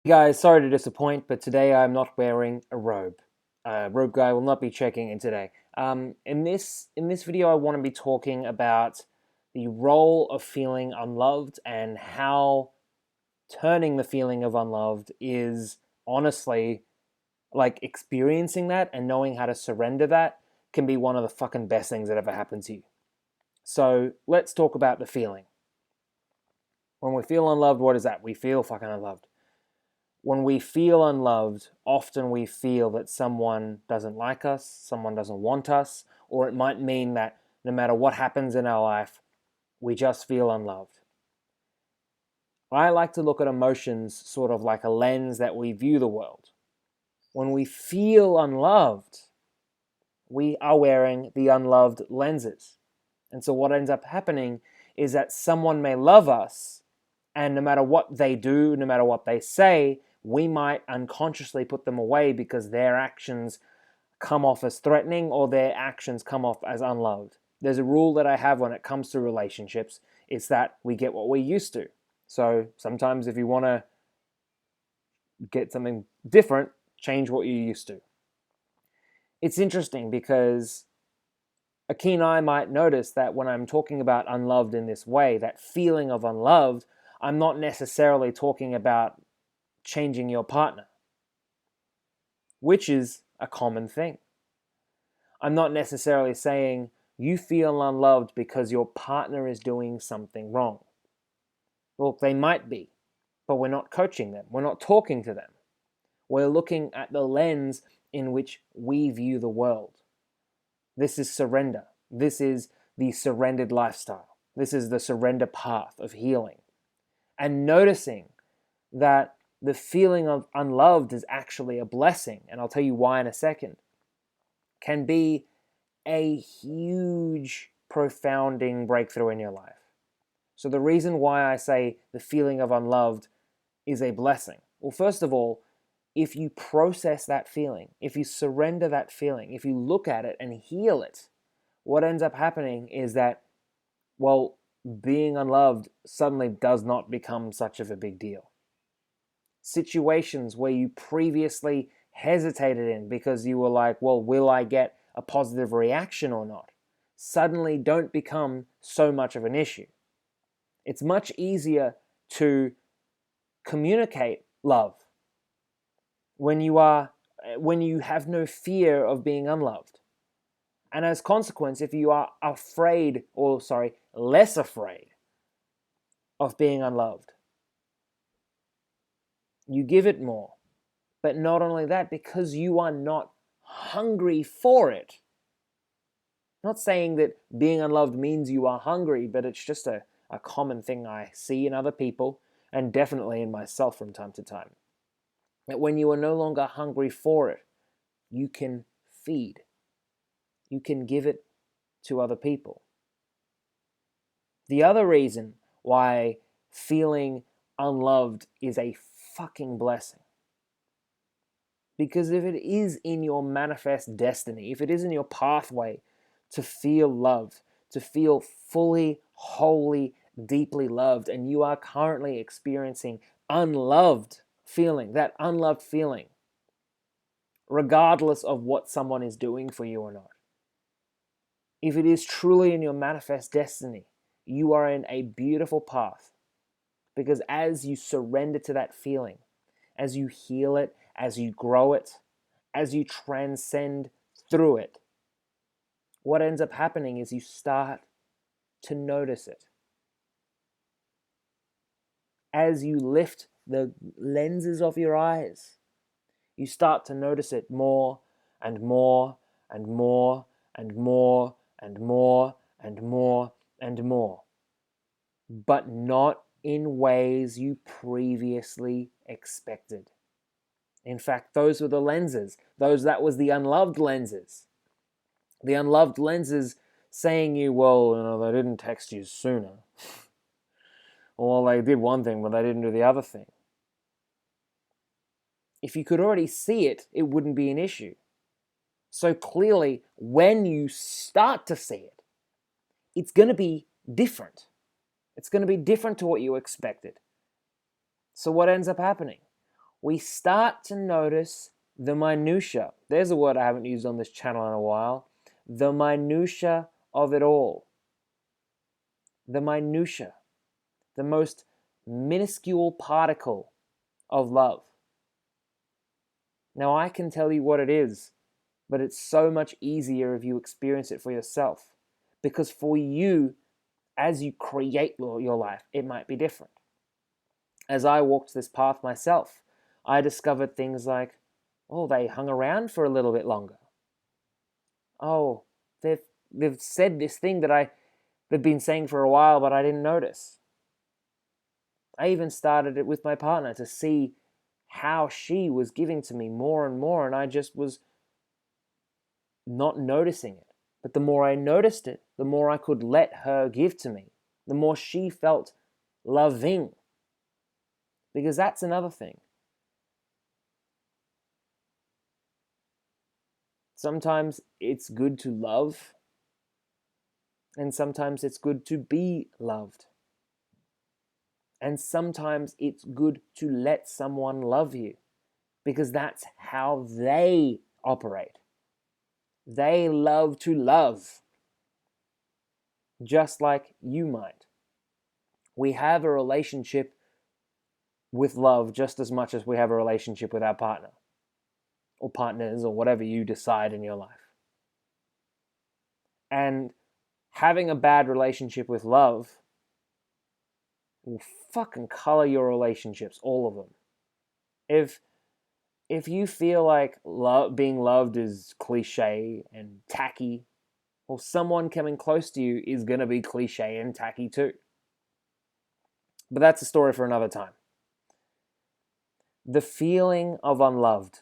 Guys, sorry to disappoint, but today I'm not wearing a robe. Robe guy will not be checking in today. In this video, I want to be talking about the role of feeling unloved and how turning the feeling of unloved is honestly like experiencing that and knowing how to surrender that can be one of the fucking best things that ever happened to you. So let's talk about the feeling. When we feel unloved, what is that? We feel fucking unloved. When we feel unloved, often we feel that someone doesn't like us, someone doesn't want us, or it might mean that no matter what happens in our life, we just feel unloved. I like to look at emotions sort of like a lens that we view the world. When we feel unloved, we are wearing the unloved lenses. And so what ends up happening is that someone may love us, and no matter what they do, no matter what they say, we might unconsciously put them away because their actions come off as threatening or their actions come off as unloved. There's a rule that I have when it comes to relationships. It's that we get what we're used to. So sometimes if you want to get something different, change what you're used to. It's interesting because a keen eye might notice that when I'm talking about unloved in this way, that feeling of unloved, I'm not necessarily talking about changing your partner, which is a common thing. I'm not necessarily saying you feel unloved because your partner is doing something wrong. Well, they might be, but we're not coaching them. We're not talking to them. We're looking at the lens in which we view the world. This is surrender. This is the surrendered lifestyle. This is the surrender path of healing. And noticing that the feeling of unloved is actually a blessing, and I'll tell you why in a second, can be a huge, profounding breakthrough in your life. So the reason why I say the feeling of unloved is a blessing. Well, first of all, if you process that feeling, if you surrender that feeling, if you look at it and heal it, what ends up happening is that, well, being unloved suddenly does not become such of a big deal. Situations where you previously hesitated in because you were like, well, will I get a positive reaction or not, suddenly don't become so much of an issue. It's much easier to communicate love when you have no fear of being unloved. And as a consequence, if you are less afraid of being unloved, you give it more. But not only that, because you are not hungry for it. Not saying that being unloved means you are hungry, but it's just a common thing I see in other people, and definitely in myself from time to time. That when you are no longer hungry for it, you can feed. You can give it to other people. The other reason why feeling unloved is a fucking blessing, because if it is in your manifest destiny, if it is in your pathway to feel loved, to feel fully, wholly, deeply loved, and you are currently experiencing that unloved feeling, regardless of what someone is doing for you or not, if it is truly in your manifest destiny, you are in a beautiful path. Because as you surrender to that feeling, as you heal it, as you grow it, as you transcend through it, what ends up happening is you start to notice it. As you lift the lenses of your eyes, you start to notice it more and more and more and more and more and more and more, but not in ways you previously expected. In fact, those were the lenses. That was the unloved lenses. The unloved lenses saying you, well, they didn't text you sooner. Or they did one thing, but they didn't do the other thing. If you could already see it, it wouldn't be an issue. So clearly, when you start to see it, it's going to be different. It's going to be different to what you expected. So what ends up happening? we start to notice the minutia. There's a word I haven't used on this channel in a while. The minutia of it all. The minutia. The most minuscule particle of love. Now I can tell you what it is, but it's so much easier if you experience it for yourself. Because for you, as you create your life, it might be different. As I walked this path myself, I discovered things like, oh, they hung around for a little bit longer. Oh, they've said this thing that they've been saying for a while, but I didn't notice. I even started it with my partner to see how she was giving to me more and more, and I just was not noticing it. But the more I noticed it, the more I could let her give to me, the more she felt loving. Because that's another thing. Sometimes it's good to love, and sometimes it's good to be loved. And sometimes it's good to let someone love you, because that's how they operate. They love to love, just like you might. We have a relationship with love just as much as we have a relationship with our partner, or partners, or whatever you decide in your life. And having a bad relationship with love will fucking color your relationships, all of them. If you feel like being loved is cliche and tacky, well, someone coming close to you is going to be cliche and tacky too. But that's a story for another time. The feeling of unloved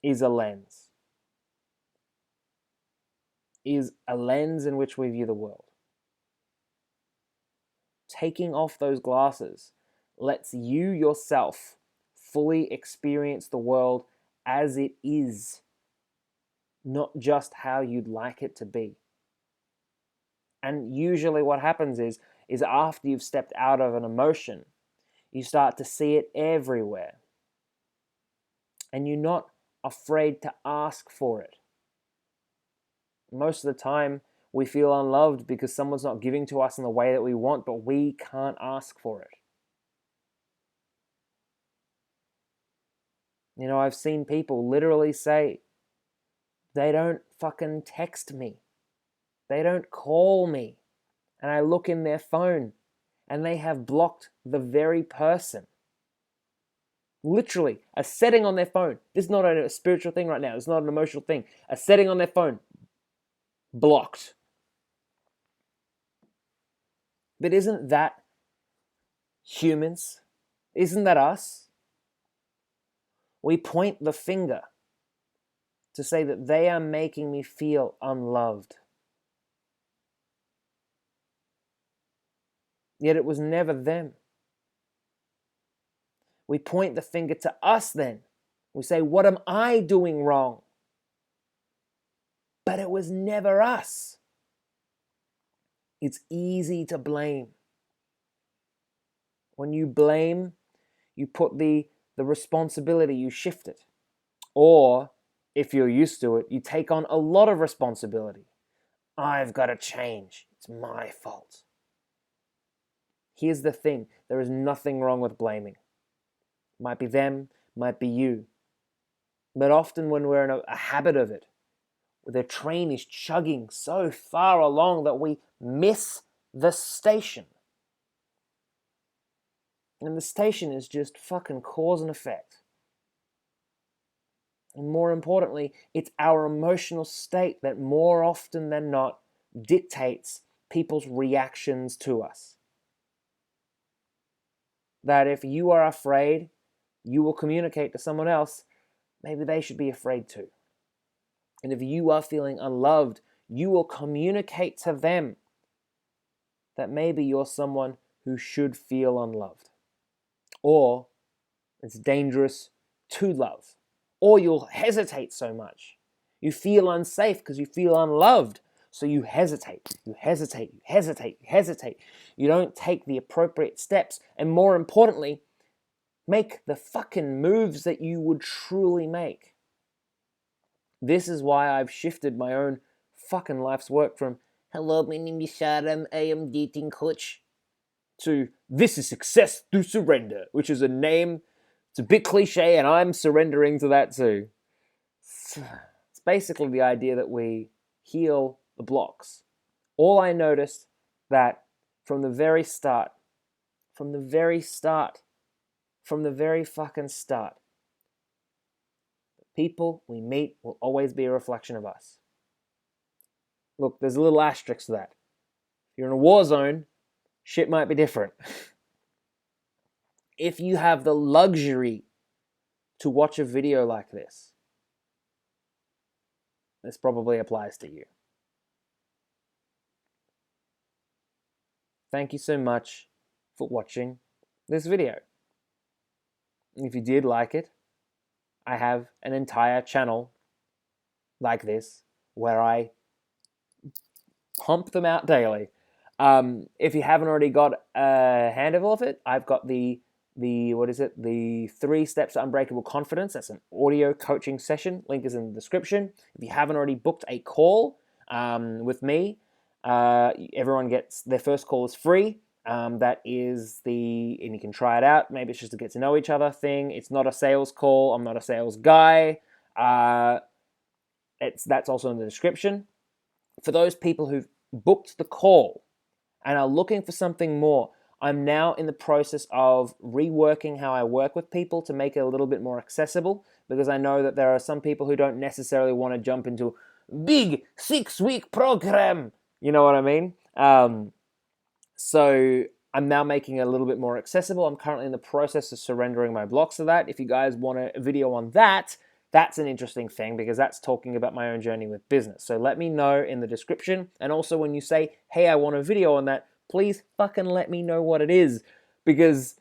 is a lens. Is a lens in which we view the world. Taking off those glasses lets you yourself fully experience the world as it is, not just how you'd like it to be. And usually what happens is after you've stepped out of an emotion, you start to see it everywhere. And you're not afraid to ask for it. Most of the time, we feel unloved because someone's not giving to us in the way that we want, but we can't ask for it. You know, I've seen people literally say, they don't fucking text me. They don't call me. And I look in their phone and they have blocked the very person. Literally, a setting on their phone. This is not a spiritual thing right now. It's not an emotional thing. A setting on their phone. Blocked. But isn't that humans? Isn't that us? We point the finger to say that they are making me feel unloved. Yet it was never them. We point the finger to us then. We say, what am I doing wrong? But it was never us. It's easy to blame. When you blame, you put the responsibility, you shift it. Or, if you're used to it, you take on a lot of responsibility. I've got to change. It's my fault. Here's the thing. There is nothing wrong with blaming. Might be them, might be you. But often when we're in a habit of it, the train is chugging so far along that we miss the station. And the station is just fucking cause and effect. And more importantly, it's our emotional state that more often than not dictates people's reactions to us. That if you are afraid, you will communicate to someone else, maybe they should be afraid too. And if you are feeling unloved, you will communicate to them that maybe you're someone who should feel unloved. Or it's dangerous to love. Or you'll hesitate so much. You feel unsafe because you feel unloved. So you hesitate, you hesitate, you hesitate, you hesitate. You don't take the appropriate steps. And more importantly, Make the fucking moves that you would truly make. This is why I've shifted my own fucking life's work from, hello, my name is Sharam, I am dating coach, to this is success through surrender, which is a name, it's a bit cliche, and I'm surrendering to that too. It's basically the idea that we heal the blocks. All I noticed that from the very fucking start, the people we meet will always be a reflection of us. Look, there's a little asterisk to that. If you're in a war zone, shit might be different. If you have the luxury to watch a video like this probably applies to you. Thank you so much for watching this video. If you did like it, I have an entire channel like this where I pump them out daily. If you haven't already got a handle of it, I've got the 3 Steps to Unbreakable Confidence. That's an audio coaching session. Link is in the description. If you haven't already booked a call with me, everyone gets their first call is free. That is and you can try it out. Maybe it's just a get to know each other thing. It's not a sales call. I'm not a sales guy. That's also in the description. For those people who've booked the call and are looking for something more, I'm now in the process of reworking how I work with people to make it a little bit more accessible, because I know that there are some people who don't necessarily want to jump into a big 6-week program. You know what I mean? So I'm now making it a little bit more accessible. I'm currently in the process of surrendering my blocks to that. If you guys want a video on that, that's an interesting thing, because that's talking about my own journey with business. So let me know in the description. And also when you say, hey, I want a video on that, please fucking let me know what it is, because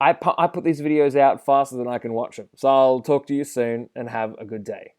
I put these videos out faster than I can watch them. So I'll talk to you soon and have a good day.